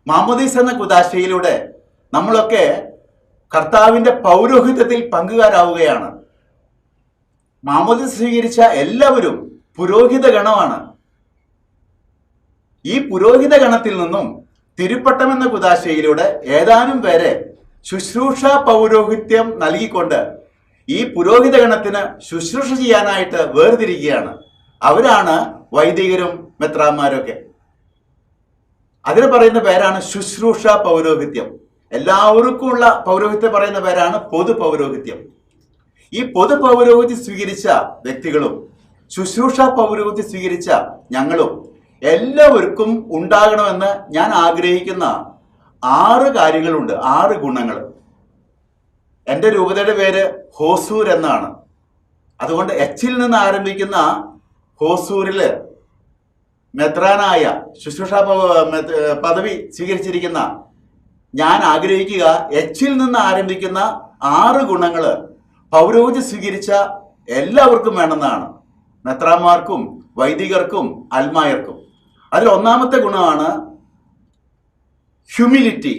മാമോദീസ് എന്ന കുദാശയിലൂടെ നമ്മളൊക്കെ കർത്താവിന്റെ പൗരോഹിത്യത്തിൽ പങ്കുകാരാവുകയാണ്. മാമോദീസ സ്വീകരിച്ച എല്ലാവരും പുരോഹിത ഗണമാണ്. ഈ പുരോഹിത ഗണത്തിൽ നിന്നും തിരുപ്പട്ടം എന്ന കുദാശയിലൂടെ ഏതാനും പേരെ ശുശ്രൂഷ പൗരോഹിത്യം നൽകിക്കൊണ്ട് ഈ പുരോഹിത ഗണത്തിന് ശുശ്രൂഷ ചെയ്യാനായിട്ട് വേർതിരിക്കുകയാണ്. അവരാണ് വൈദികരും മെത്രാന്മാരൊക്കെ. അതിന് പറയുന്ന പേരാണ് ശുശ്രൂഷ പൗരോഹിത്യം. എല്ലാവർക്കും ഉള്ള പൗരോഹിത്യം പറയുന്ന പേരാണ് പൊതു പൗരോഹിത്യം. ഈ പൊതു പൗരോഹിത്യം സ്വീകരിച്ച വ്യക്തികളും ശുശ്രൂഷ പൗരോഹിത്യം സ്വീകരിച്ച ഞങ്ങളും എല്ലാവർക്കും ഉണ്ടാകണമെന്ന് ഞാൻ ആഗ്രഹിക്കുന്ന 6 കാര്യങ്ങളുണ്ട്, 6 ഗുണങ്ങൾ. എൻ്റെ രൂപതയുടെ പേര് ഹോസൂർ എന്നാണ്. അതുകൊണ്ട് എച്ചിൽ നിന്ന് ആരംഭിക്കുന്ന ഹോസൂരില് മെത്രാനായ ശുശ്രൂഷ പദവി സ്വീകരിച്ചിരിക്കുന്ന ഞാൻ ആഗ്രഹിക്കുക എച്ചിൽ നിന്ന് ആരംഭിക്കുന്ന 6 ഗുണങ്ങള് പൗരോഹിത്യം സ്വീകരിച്ച എല്ലാവർക്കും വേണമെന്നാണ്. മെത്രാന്മാർക്കും വൈദികർക്കും അൽമായർക്കും. അതിൽ ഒന്നാമത്തെ ഗുണമാണ് humility.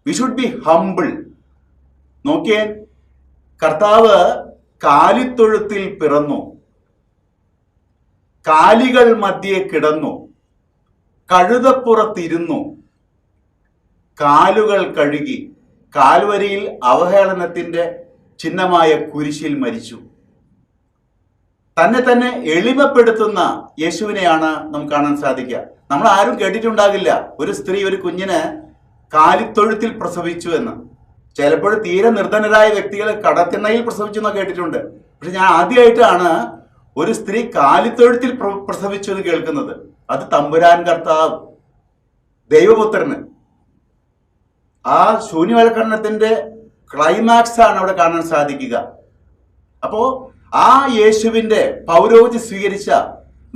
V should be humble. നോക്കിയേ, കർത്താവ് കാലിത്തൊഴുത്തിൽ പിറന്നു, കാലികൾ മധ്യേ കിടന്നു, കഴുതപ്പുറത്തിരുന്നു, കാലുകൾ കഴുകി, കാൽവരിയിൽ അവഹേളനത്തിന്റെ ചിഹ്നമായ കുരിശിൽ മരിച്ചു. തന്നെ എളിമപ്പെടുത്തുന്ന യേശുവിനെയാണ് നമുക്ക് കാണാൻ സാധിക്കുക. നമ്മൾ ആരും കേട്ടിട്ടുണ്ടാകില്ല ഒരു സ്ത്രീ ഒരു കുഞ്ഞിനെ കാലിത്തൊഴുത്തിൽ പ്രസവിച്ചു എന്ന്. ചിലപ്പോൾ തീരെ നിർധനരായ വ്യക്തികൾ കടത്തിണ്ണയിൽ പ്രസവിച്ചു എന്ന് കേട്ടിട്ടുണ്ട്. പക്ഷെ ഞാൻ ആദ്യമായിട്ടാണ് ഒരു സ്ത്രീ കാലിത്തൊഴുത്തിൽ പ്രസവിച്ചു എന്ന് കേൾക്കുന്നത്. അത് തമ്പുരാൻ കർത്താവ് ദൈവപുത്രന്. ആ ശൂന്യവൽക്കരണത്തിന്റെ ക്ലൈമാക്സ് ആണ് അവിടെ കാണാൻ സാധിക്കുക. അപ്പോ ആ യേശുവിന്റെ പൗരോഹിത്യം സ്വീകരിച്ച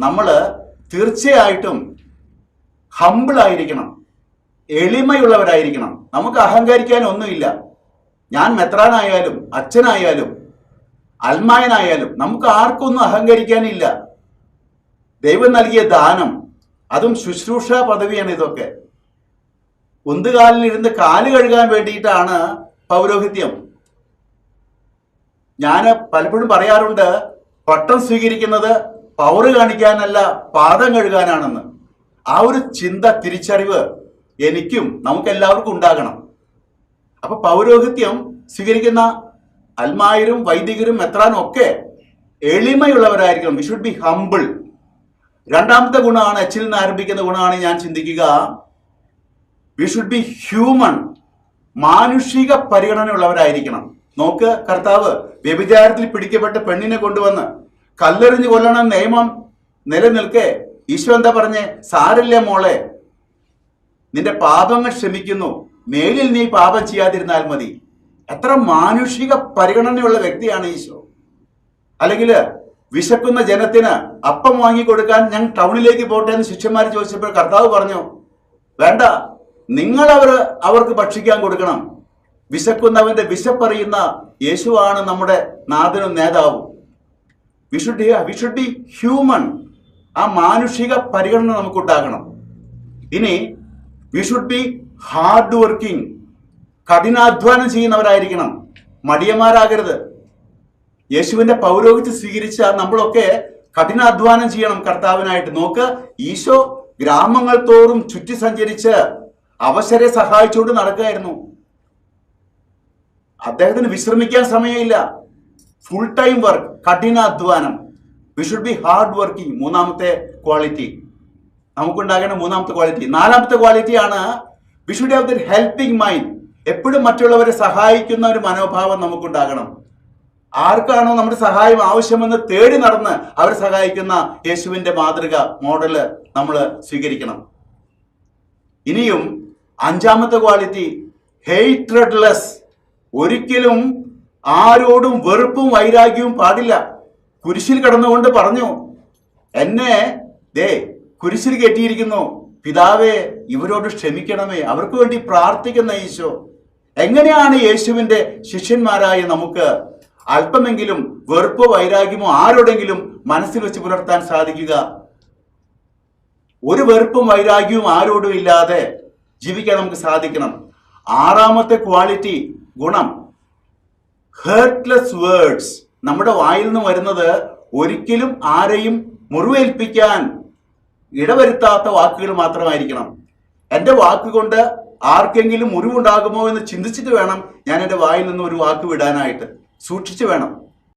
നമ്മള് തീർച്ചയായിട്ടും ഹംബിൾ ആയിരിക്കണം, എളിമയുള്ളവരായിരിക്കണം. നമുക്ക് അഹങ്കരിക്കാൻ ഒന്നുമില്ല. ഞാൻ മെത്രാനായാലും അച്ഛനായാലും അൽമായനായാലും നമുക്ക് ആർക്കൊന്നും അഹങ്കരിക്കാനില്ല. ദൈവം നൽകിയ ദാനം, അതും ശുശ്രൂഷ പദവിയാണ്. ഇതൊക്കെ ഉന്തുകാലിലിരുന്ന് കാല് കഴുകാൻ വേണ്ടിയിട്ടാണ് പൗരോഹിത്യം. ഞാൻ പലപ്പോഴും പറയാറുണ്ട്, പട്ടം സ്വീകരിക്കുന്നത് പവറ് കാണിക്കാനല്ല പാദം കഴുകാനാണെന്ന്. ആ ഒരു ചിന്ത, തിരിച്ചറിവ് എനിക്കും നമുക്കെല്ലാവർക്കും ഉണ്ടാകണം. അപ്പൊ പൗരോഹിത്യം സ്വീകരിക്കുന്ന അൽമായരും വൈദികരും മെത്രാനും ഒക്കെ എളിമയുള്ളവരായിരിക്കണം. We should be humble. രണ്ടാമത്തെ ഗുണമാണ്, എച്ചിൽ നിന്ന് ആരംഭിക്കുന്ന ഗുണമാണ് ഞാൻ ചിന്തിക്കുക, വി ഷുഡ് ബി ഹ്യൂമൺ. മാനുഷിക പരിഗണനയുള്ളവരായിരിക്കണം. നോക്ക്, കർത്താവ് വ്യഭിചാരത്തിൽ പിടിക്കപ്പെട്ട പെണ്ണിനെ കൊണ്ടുവന്ന് കല്ലെറിഞ്ഞു കൊല്ലണം നിയമം നിലനിൽക്കെ ഈശോ എന്താ പറഞ്ഞേ? സാരില്ല മോളെ, നിന്റെ പാപങ്ങൾ ക്ഷമിക്കുന്നു, മേലിൽ നീ പാപം ചെയ്യാതിരുന്നാൽ മതി. എത്ര മാനുഷിക പരിഗണനയുള്ള വ്യക്തിയാണ് ഈശോ. അല്ലെങ്കിൽ വിശക്കുന്ന ജനത്തിന് അപ്പം വാങ്ങിക്കൊടുക്കാൻ ഞാൻ ടൗണിലേക്ക് പോട്ടെ എന്ന് ശിഷ്യന്മാർ ചോദിച്ചപ്പോൾ കർത്താവ് പറഞ്ഞു, വേണ്ട, നിങ്ങൾ അവർക്ക് ഭക്ഷിക്കാൻ കൊടുക്കണം. വിശക്കുന്നവന്റെ വിശപ്പറിയുന്ന യേശുവാണ് നമ്മുടെ നാഥനും നേതാവും. V should B human. ആ മാനുഷിക പരിഗണന നമുക്കുണ്ടാകണം. ഇനി V should B hard working. കഠിനാധ്വാനം ചെയ്യുന്നവരായിരിക്കണം, മടിയന്മാരാകരുത്. യേശുവിന്റെ പൗരോഹിത്യം സ്വീകരിച്ച നമ്മളൊക്കെ കഠിനാധ്വാനം ചെയ്യണം കർത്താവിനായിട്ട്. നോക്ക്, ഈശോ ഗ്രാമങ്ങൾ തോറും ചുറ്റി സഞ്ചരിച്ച് അവശരെ സഹായിച്ചുകൊണ്ട് നടക്കുകയായിരുന്നു. അദ്ദേഹത്തിന് വിശ്രമിക്കാൻ സമയമില്ല. ഫുൾ ടൈം വർക്ക്, കഠിനാധ്വാനം. V should B hard working. മൂന്നാമത്തെ ക്വാളിറ്റി നമുക്കുണ്ടാകേണ്ട മൂന്നാമത്തെ ക്വാളിറ്റി. നാലാമത്തെ ക്വാളിറ്റിയാണ് we should have the helping mind. എപ്പോഴും മറ്റുള്ളവരെ സഹായിക്കുന്ന ഒരു മനോഭാവം നമുക്കുണ്ടാകണം. ആർക്കാണോ നമ്മുടെ സഹായം ആവശ്യമെന്ന് തേടി നടന്ന് അവരെ സഹായിക്കുന്ന യേശുവിന്റെ മാതൃക, മോഡല് നമ്മൾ സ്വീകരിക്കണം. ഇനിയും അഞ്ചാമത്തെ ക്വാളിറ്റി, ഹെയ്റ്റ്രെഡ്ലെസ്. ഒരിക്കലും ആരോടും വെറുപ്പും വൈരാഗ്യവും പാടില്ല. കുരിശിൽ കിടന്നുകൊണ്ട് പറഞ്ഞു, എന്നെ കുരിശിൽ കെട്ടിയിരിക്കുന്നു, പിതാവേ ഇവരോട് ക്ഷമിക്കണമേ. അവർക്ക് വേണ്ടി പ്രാർത്ഥിക്കുന്ന ഈശോ. എങ്ങനെയാണ് യേശുവിന്റെ ശിഷ്യന്മാരായ നമുക്ക് അല്പമെങ്കിലും വെറുപ്പോ വൈരാഗ്യമോ ആരോടെങ്കിലും മനസ്സിൽ വെച്ച് പുലർത്താൻ സാധിക്കുക? ഒരു വെറുപ്പും വൈരാഗ്യവും ആരോടും ഇല്ലാതെ ജീവിക്കാൻ നമുക്ക് സാധിക്കണം. ആറാമത്തെ ക്വാളിറ്റി ഗുണം, ഹേർട്ട്ലെസ് വേർഡ്സ്. നമ്മുടെ വായിൽ നിന്ന് വരുന്നത് ഒരിക്കലും ആരെയും മുറിവേൽപ്പിക്കാൻ ഇടവരുത്താത്ത വാക്കുകൾ മാത്രമായിരിക്കണം. എൻ്റെ വാക്കുകൊണ്ട് ആർക്കെങ്കിലും മുറിവുണ്ടാകുമോ എന്ന് ചിന്തിച്ചിട്ട് വേണം ഞാൻ എൻ്റെ വായിൽ നിന്ന് ഒരു വാക്ക് വിടാനായിട്ട്. സൂക്ഷിച്ചു വേണം.